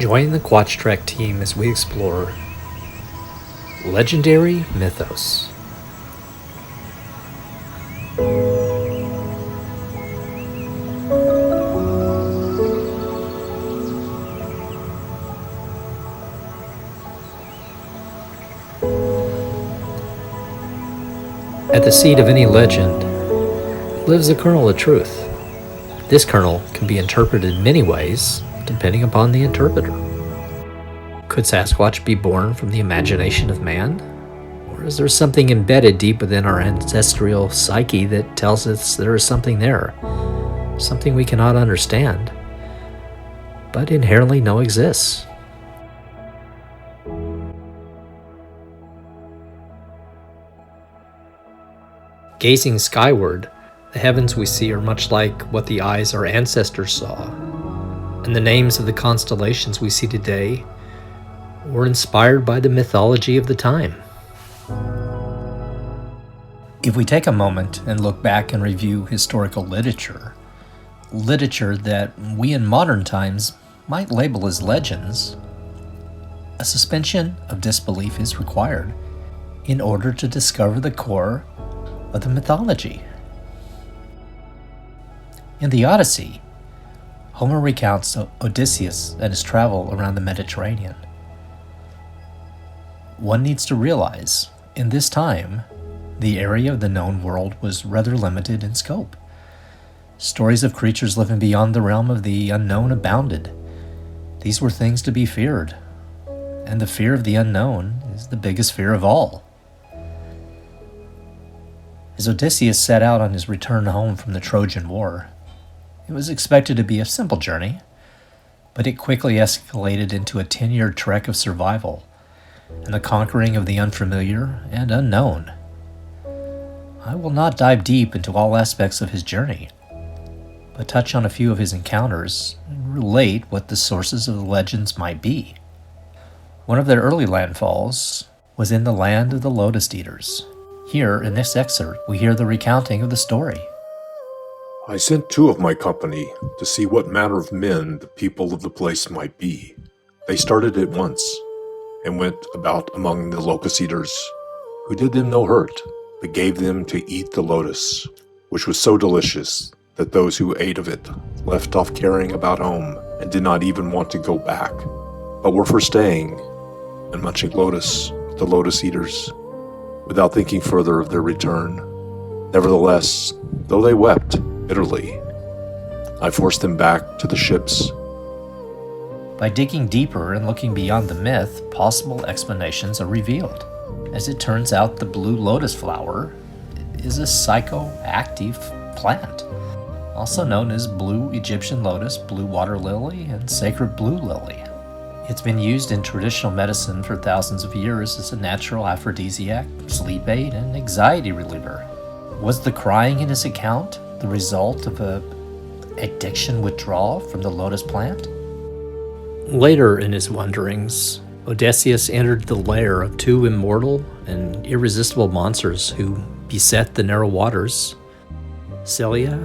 Join the Quatch Trek team as we explore legendary Mythos. At the seed of any legend lives a kernel of truth. This kernel can be interpreted in many ways, depending upon the interpreter. Could Sasquatch be born from the imagination of man? Or is there something embedded deep within our ancestral psyche that tells us there is something there, something we cannot understand, but inherently know exists? Gazing skyward, the heavens we see are much like what the eyes our ancestors saw, and the names of the constellations we see today were inspired by the mythology of the time. If we take a moment and look back and review historical literature that we in modern times might label as legends, a suspension of disbelief is required in order to discover the core of the mythology. In the Odyssey, Homer recounts Odysseus and his travel around the Mediterranean. One needs to realize, in this time, the area of the known world was rather limited in scope. Stories of creatures living beyond the realm of the unknown abounded. These were things to be feared, and the fear of the unknown is the biggest fear of all. As Odysseus set out on his return home from the Trojan War, it was expected to be a simple journey, but it quickly escalated into a 10-year trek of survival and the conquering of the unfamiliar and unknown. I will not dive deep into all aspects of his journey, but touch on a few of his encounters and relate what the sources of the legends might be. One of their early landfalls was in the land of the Lotus Eaters. Here, in this excerpt, we hear the recounting of the story. I sent 2 of my company to see what manner of men the people of the place might be. They started at once, and went about among the Locust Eaters, who did them no hurt, but gave them to eat the lotus, which was so delicious that those who ate of it left off caring about home, and did not even want to go back, but were for staying and munching lotus with the Lotus Eaters, without thinking further of their return. Nevertheless, though they wept bitterly, I forced them back to the ships. By digging deeper and looking beyond the myth, possible explanations are revealed. As it turns out, the blue lotus flower is a psychoactive plant, also known as blue Egyptian lotus, blue water lily, and sacred blue lily. It's been used in traditional medicine for thousands of years as a natural aphrodisiac, sleep aid, and anxiety reliever. Was the crying in his account the result of an addiction withdrawal from the lotus plant? Later in his wanderings, Odysseus entered the lair of 2 immortal and irresistible monsters who beset the narrow waters, Scylla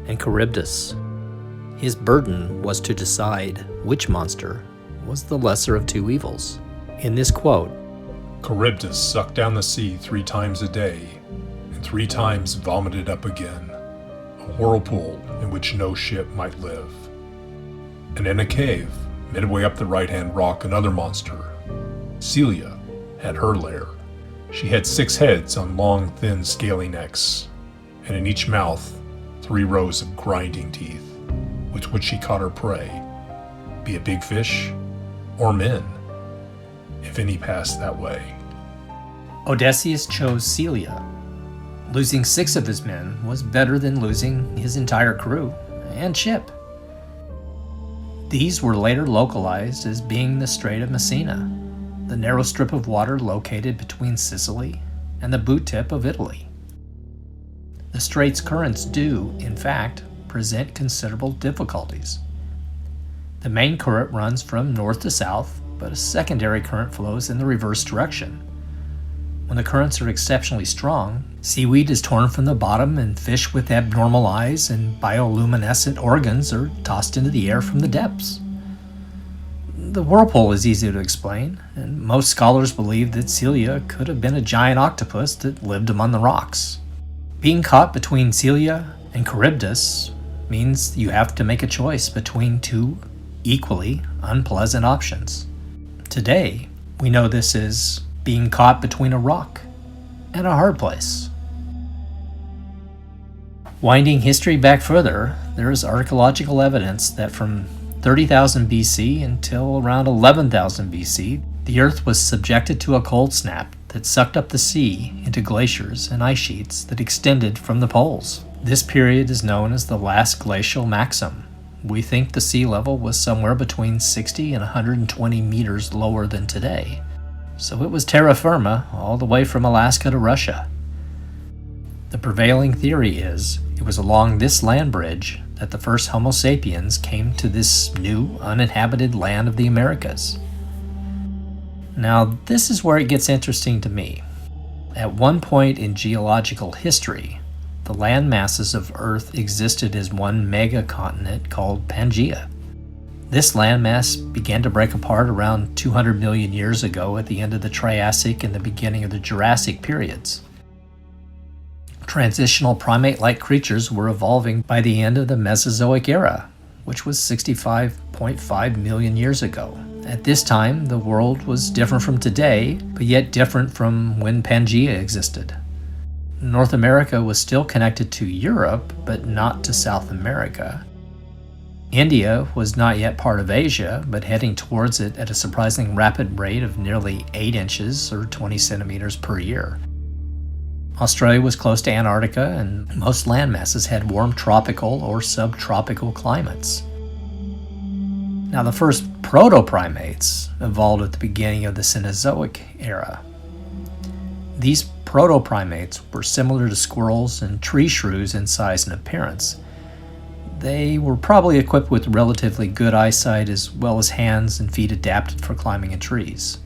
and Charybdis. His burden was to decide which monster was the lesser of 2 evils. In this quote, Charybdis sucked down the sea 3 times a day, and 3 times vomited up again, a whirlpool in which no ship might live. And in a cave, midway up the right-hand rock, another monster, Scylla, had her lair. She had 6 heads on long, thin, scaly necks, and in each mouth 3 rows of grinding teeth, with which she caught her prey, be it big fish or men, if any passed that way. Odysseus chose Scylla. Losing 6 of his men was better than losing his entire crew and ship. These were later localized as being the Strait of Messina, the narrow strip of water located between Sicily and the boot tip of Italy. The strait's currents do, in fact, present considerable difficulties. The main current runs from north to south, but a secondary current flows in the reverse direction. When the currents are exceptionally strong, seaweed is torn from the bottom and fish with abnormal eyes and bioluminescent organs are tossed into the air from the depths. The whirlpool is easy to explain, and most scholars believe that Scylla could have been a giant octopus that lived among the rocks. Being caught between Scylla and Charybdis means you have to make a choice between two equally unpleasant options. Today, we know this is being caught between a rock and a hard place. Winding history back further, there is archaeological evidence that from 30,000 BC until around 11,000 BC, the Earth was subjected to a cold snap that sucked up the sea into glaciers and ice sheets that extended from the poles. This period is known as the last glacial maximum. We think the sea level was somewhere between 60 and 120 meters lower than today. So it was terra firma all the way from Alaska to Russia. The prevailing theory is it was along this land bridge that the first Homo sapiens came to this new uninhabited land of the Americas. Now, this is where it gets interesting to me. At one point in geological history, the land masses of Earth existed as one megacontinent called Pangaea. This landmass began to break apart around 200 million years ago at the end of the Triassic and the beginning of the Jurassic periods. Transitional primate-like creatures were evolving by the end of the Mesozoic era, which was 65.5 million years ago. At this time, the world was different from today, but yet different from when Pangaea existed. North America was still connected to Europe, but not to South America. India was not yet part of Asia, but heading towards it at a surprisingly rapid rate of nearly 8 inches or 20 centimeters per year. Australia was close to Antarctica, and most landmasses had warm tropical or subtropical climates. Now, the first proto-primates evolved at the beginning of the Cenozoic era. These proto-primates were similar to squirrels and tree shrews in size and appearance. They were probably equipped with relatively good eyesight as well as hands and feet adapted for climbing in trees.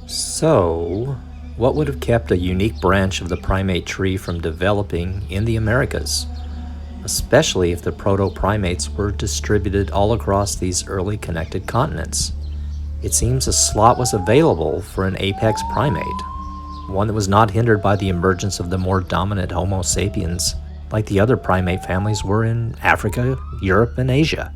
So, what would have kept a unique branch of the primate tree from developing in the Americas, especially if the proto-primates were distributed all across these early connected continents? It seems a slot was available for an apex primate, one that was not hindered by the emergence of the more dominant Homo sapiens like the other primate families were in Africa, Europe, and Asia.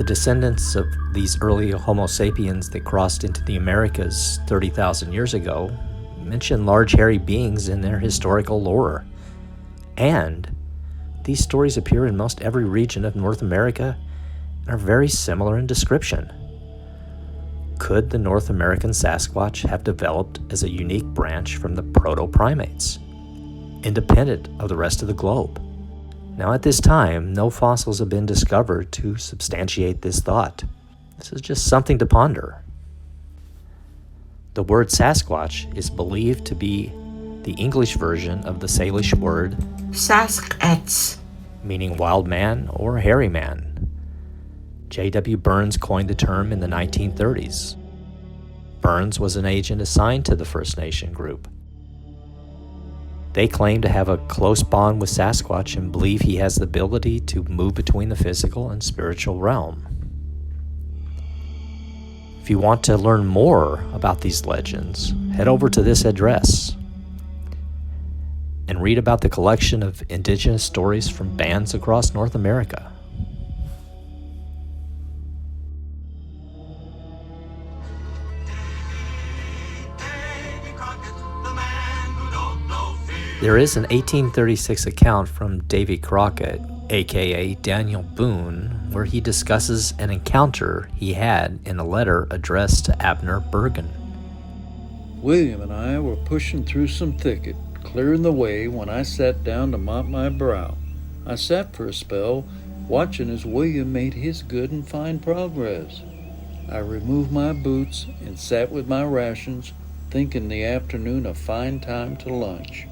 The descendants of these early Homo sapiens that crossed into the Americas 30,000 years ago mention large hairy beings in their historical lore. And these stories appear in most every region of North America and are very similar in description. Could the North American Sasquatch have developed as a unique branch from the proto-primates, independent of the rest of the globe? Now, at this time, no fossils have been discovered to substantiate this thought. This is just something to ponder. The word Sasquatch is believed to be the English version of the Salish word Saskats, meaning wild man or hairy man. J.W. Burns coined the term in the 1930s. Burns was an agent assigned to the First Nation group. They claim to have a close bond with Sasquatch and believe he has the ability to move between the physical and spiritual realm. If you want to learn more about these legends, head over to this address and read about the collection of indigenous stories from bands across North America. There is an 1836 account from Davy Crockett, aka Daniel Boone, where he discusses an encounter he had in a letter addressed to Abner Bergen. William and I were pushing through some thicket, clearing the way when I sat down to mop my brow. I sat for a spell, watching as William made his good and fine progress. I removed my boots and sat with my rations, thinking the afternoon a fine time to lunch.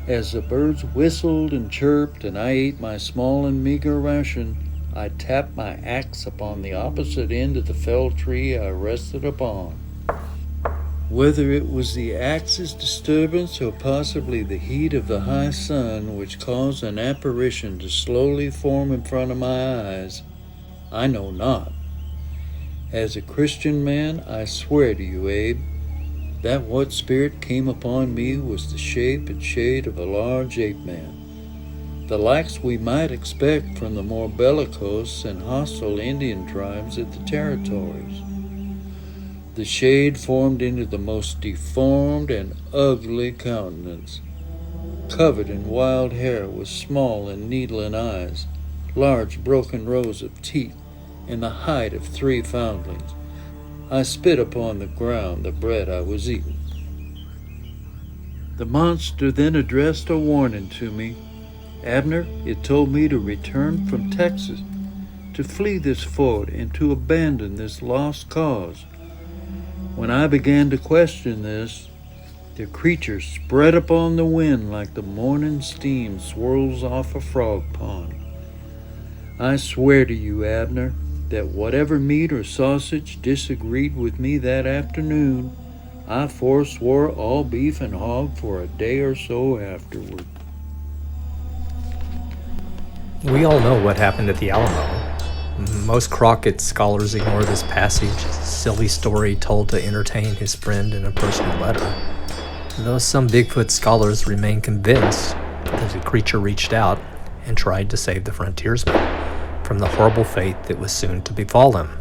As the birds whistled and chirped and I ate my small and meager ration, I tapped my axe upon the opposite end of the felled tree I rested upon. Whether it was the axis disturbance or possibly the heat of the high sun which caused an apparition to slowly form in front of my eyes, I know not. As a Christian man, I swear to you, Abe, that what spirit came upon me was the shape and shade of a large ape-man, the likes we might expect from the more bellicose and hostile Indian tribes of the territories. The shade formed into the most deformed and ugly countenance, covered in wild hair with small and needling eyes, large broken rows of teeth, and the height of 3 foundlings. I spit upon the ground the bread I was eating. The monster then addressed a warning to me. Abner, it told me to return from Texas, to flee this fort, and to abandon this lost cause. When I began to question this, the creature spread upon the wind like the morning steam swirls off a frog pond. I swear to you, Abner, that whatever meat or sausage disagreed with me that afternoon, I forswore all beef and hog for a day or so afterward. We all know what happened at the Alamo. Most Crockett scholars ignore this passage as a silly story told to entertain his friend in a personal letter, though some Bigfoot scholars remain convinced that the creature reached out and tried to save the frontiersmen from the horrible fate that was soon to befall them.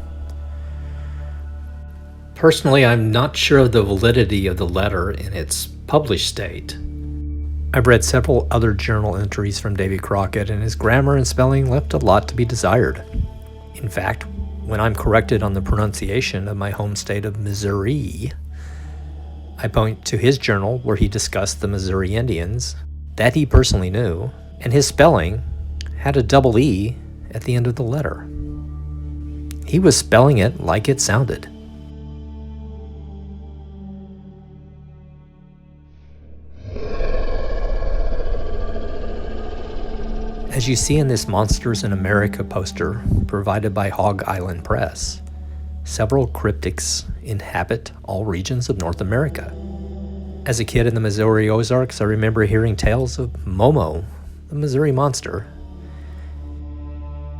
Personally, I'm not sure of the validity of the letter in its published state. I've read several other journal entries from Davy Crockett, and his grammar and spelling left a lot to be desired. In fact, when I'm corrected on the pronunciation of my home state of Missouri, I point to his journal where he discussed the Missouri Indians that he personally knew, and his spelling had a double E at the end of the letter. He was spelling it like it sounded. As you see in this Monsters in America poster provided by Hog Island Press, several cryptids inhabit all regions of North America. As a kid in the Missouri Ozarks, I remember hearing tales of Momo, the Missouri monster.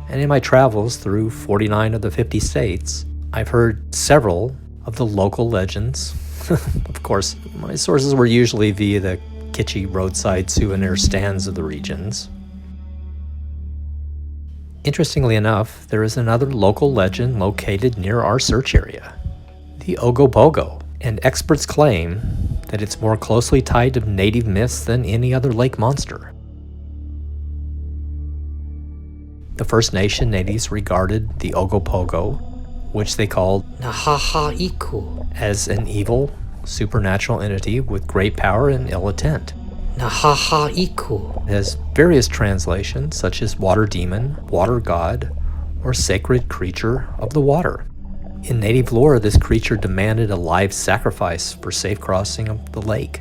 And in my travels through 49 of the 50 states, I've heard several of the local legends. Of course, my sources were usually via the kitschy roadside souvenir stands of the regions. Interestingly enough, there is another local legend located near our search area, the Ogopogo, and experts claim that it's more closely tied to native myths than any other lake monster. The First Nation natives regarded the Ogopogo, which they called Nahaha'iku, as an evil, supernatural entity with great power and ill intent. Nahaha'iku has various translations such as water demon, water god, or sacred creature of the water. In native lore, this creature demanded a live sacrifice for safe crossing of the lake.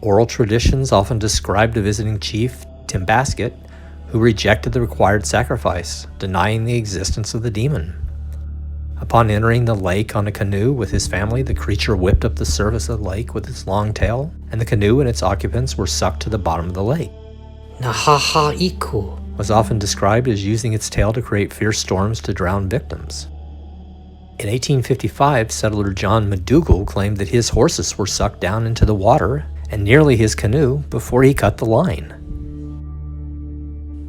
Oral traditions often describe the visiting chief, Tim Basket, who rejected the required sacrifice, denying the existence of the demon. Upon entering the lake on a canoe with his family, the creature whipped up the surface of the lake with its long tail, and the canoe and its occupants were sucked to the bottom of the lake. Nahaha'iku was often described as using its tail to create fierce storms to drown victims. In 1855, settler John McDougall claimed that his horses were sucked down into the water and nearly his canoe before he cut the line.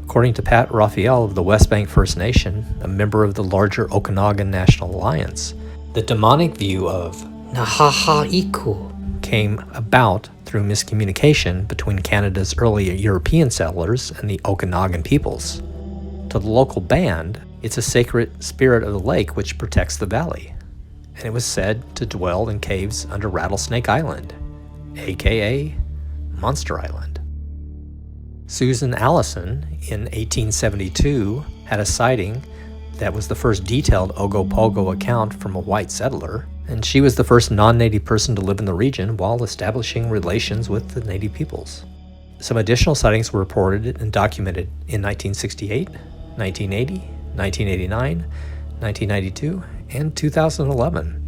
According to Pat Raphael of the West Bank First Nation, a member of the larger Okanagan National Alliance, the demonic view of Nahaha'iku came about through miscommunication between Canada's early European settlers and the Okanagan peoples. To the local band, it's a sacred spirit of the lake which protects the valley, and it was said to dwell in caves under Rattlesnake Island, aka Monster Island. Susan Allison, in 1872, had a sighting that was the first detailed Ogopogo account from a white settler, and she was the first non-native person to live in the region while establishing relations with the native peoples. Some additional sightings were reported and documented in 1968, 1980, 1989, 1992, and 2011.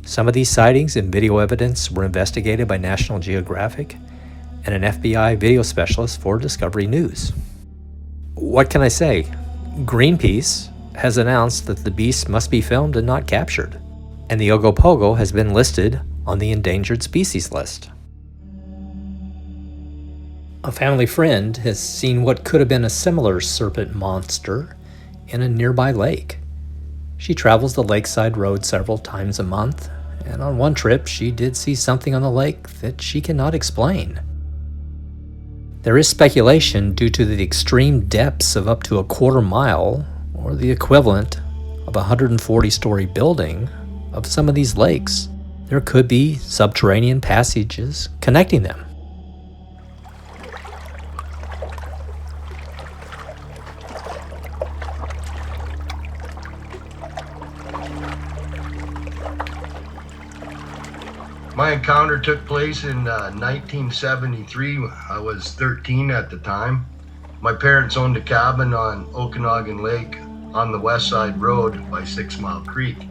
Some of these sightings and video evidence were investigated by National Geographic and an FBI video specialist for Discovery News. What can I say? Greenpeace has announced that the beast must be filmed and not captured, and the Ogopogo has been listed on the endangered species list. A family friend has seen what could have been a similar serpent monster in a nearby lake. She travels the lakeside road several times a month, and on one trip she did see something on the lake that she cannot explain. There is speculation due to the extreme depths of up to a quarter mile, or the equivalent of a 140-story building, of some of these lakes. There could be subterranean passages connecting them. My encounter took place in 1973. I was 13 at the time. My parents owned a cabin on Okanagan Lake on the West Side Road by 6 Mile Creek.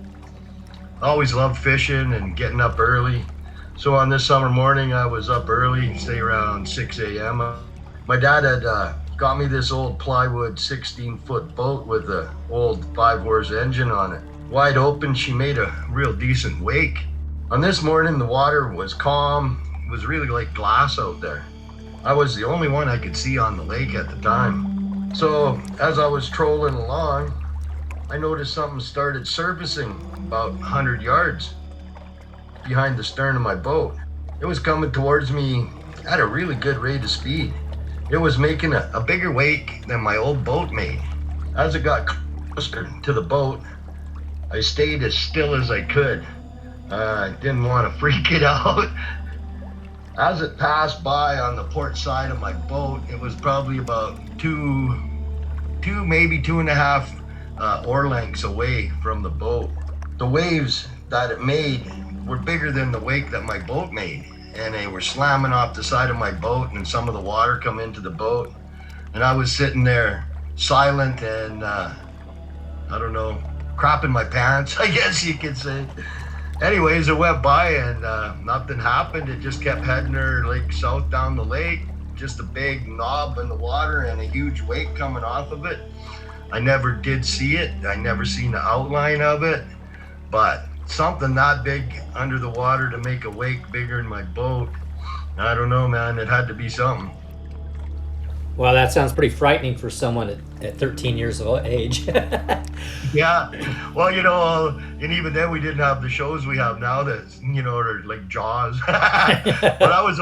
I always loved fishing and getting up early. So on this summer morning, I was up early, say around 6 a.m. My dad had got me this old plywood 16-foot boat with an old 5-horse engine on it. Wide open, she made a real decent wake. On this morning, the water was calm. It was really like glass out there. I was the only one I could see on the lake at the time. So as I was trolling along, I noticed something started surfacing about 100 yards behind the stern of my boat. It was coming towards me at a really good rate of speed. It was making a bigger wake than my old boat made. As it got closer to the boat, I stayed as still as I could. I didn't want to freak it out. As it passed by on the port side of my boat, it was probably about maybe 2.5 oar lengths away from the boat. The waves that it made were bigger than the wake that my boat made, and they were slamming off the side of my boat, and some of the water come into the boat. And I was sitting there silent and crapping my pants, I guess you could say. Anyways, it went by and nothing happened. It just kept heading her like south down the lake. Just a big knob in the water and a huge wake coming off of it. I never did see it. I never seen the outline of it. But something that big under the water to make a wake bigger than my boat, I don't know, man. It had to be something. Well, that sounds pretty frightening for someone at 13 years of age. Yeah, well, and even then we didn't have the shows we have now that, are like Jaws. But I was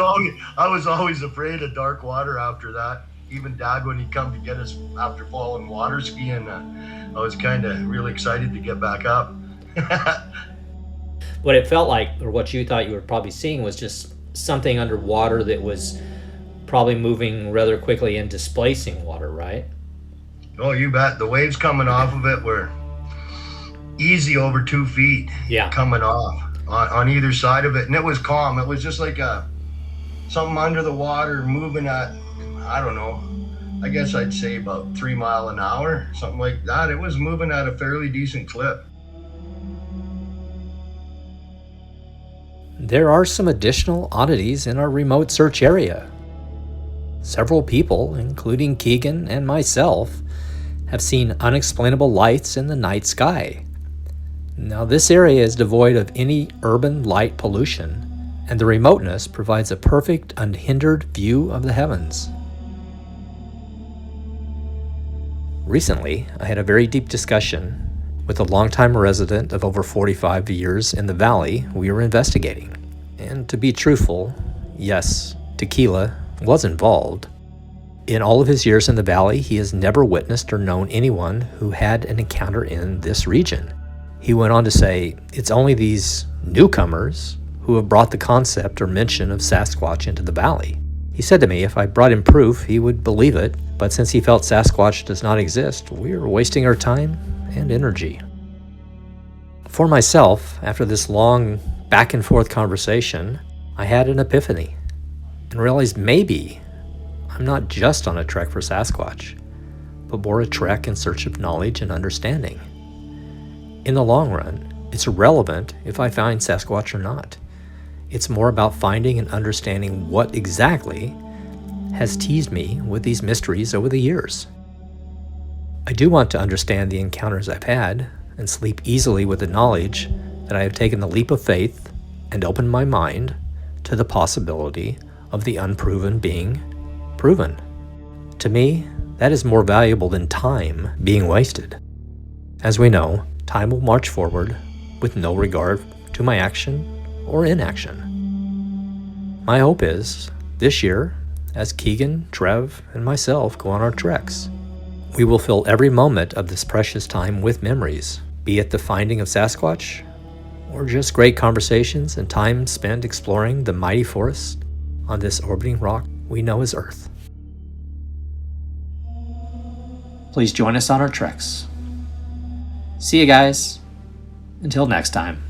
always afraid of dark water after that. Even Dad, when he'd come to get us after falling water skiing, I was kind of really excited to get back up. What it felt like, or what you thought you were probably seeing, was just something underwater that was probably moving rather quickly and displacing water, right? Oh, you bet. The waves coming off of it were easy over 2 feet. Yeah. Coming off on either side of it. And it was calm. It was just like something under the water moving at, I don't know, I guess I'd say about 3 miles an hour, something like that. It was moving at a fairly decent clip. There are some additional oddities in our remote search area. Several people, including Keegan and myself, have seen unexplainable lights in the night sky. Now, this area is devoid of any urban light pollution, and the remoteness provides a perfect, unhindered view of the heavens. Recently, I had a very deep discussion with a longtime resident of over 45 years in the valley we were investigating. And to be truthful, yes, tequila was involved. In all of his years in the valley, he has never witnessed or known anyone who had an encounter in this region. He went on to say, it's only these newcomers who have brought the concept or mention of Sasquatch into the valley. He said to me if I brought him proof, he would believe it, but since he felt Sasquatch does not exist, we are wasting our time and energy. For myself, after this long back and forth conversation, I had an epiphany and realized maybe I'm not just on a trek for Sasquatch, but more a trek in search of knowledge and understanding. In the long run, It's irrelevant if I find Sasquatch or not. It's more about finding and understanding what exactly has teased me with these mysteries over the years. I do want to understand the encounters I've had and sleep easily with the knowledge that I have taken the leap of faith and opened my mind to the possibility of the unproven being proven. To me, that is more valuable than time being wasted. As we know, time will march forward with no regard to my action or inaction. My hope is, this year, as Keegan, Trev, and myself go on our treks, we will fill every moment of this precious time with memories, be it the finding of Sasquatch, or just great conversations and time spent exploring the mighty forest on this orbiting rock we know as Earth. Please join us on our treks. See you guys. Until next time.